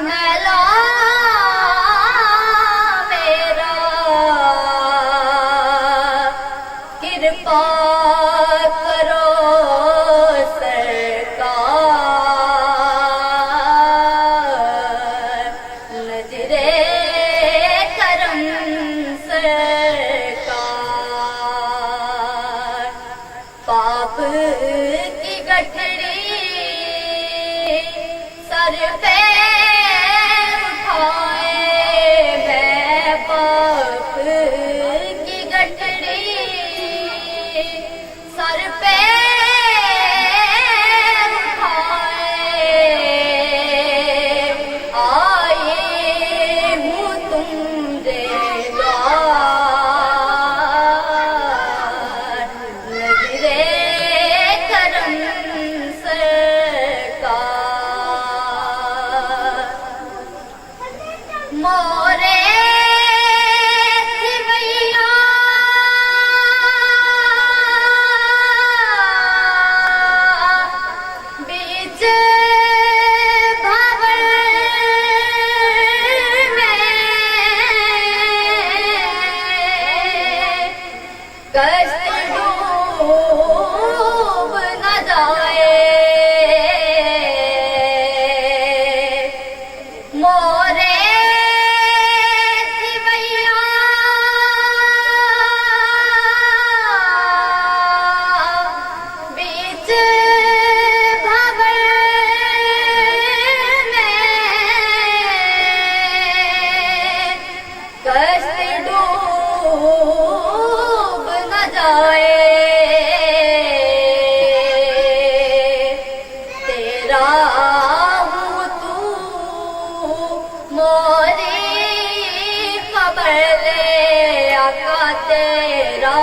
मैला मेरा कृपा करो सरकार, नजरे करम सरकार। पाप की गठरी सर पे उठाए, मैं पाप की गठरी सर पे उठाए, आए हूँ तुमरे द्वार, नजरे करम सरकार। मोरे सिवैया बीच भंवर में कष्ट डूब न जाए, मोरे सिवैया बीच भंवर में कष्ट डूब न जाए, तेरा हूँ तू मोरी खबर ले आका, तेरा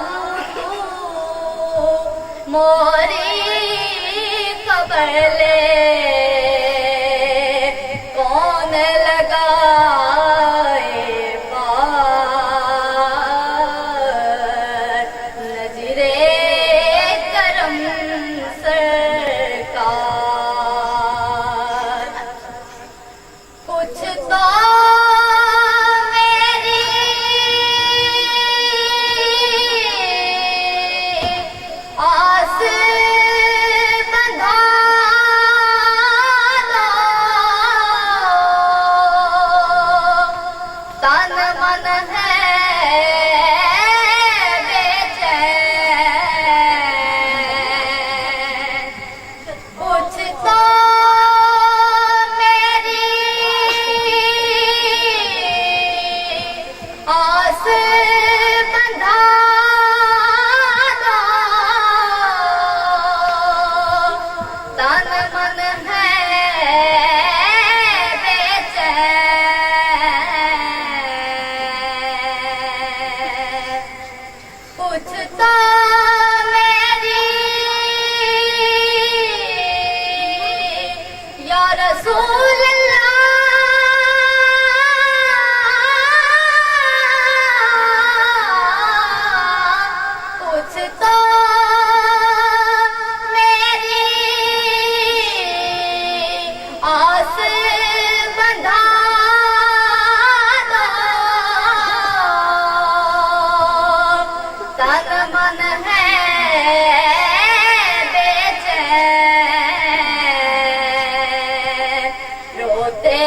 हूँ तू मोरी खबर ले। कौन लगाए पार, नजरे करम सरकार। कुछ तो मेरी आस बंधा दो, तन मन है बेचैन। कुछ तो मेरी आस बंधा दो, तन मन है बेचैन। कुछ तो मेरी या रसूल अल्लाह कुछ तो मेरी आस बंधा दो, तन मन है बेचैन। रोते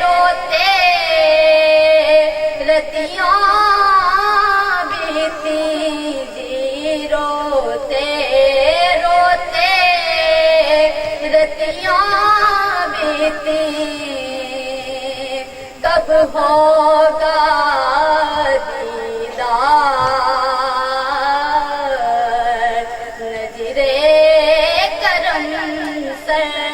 रोते रतियां बीती जी, रोते रोते रतियां बीती। कब होगा दीदार, नजरे करम सर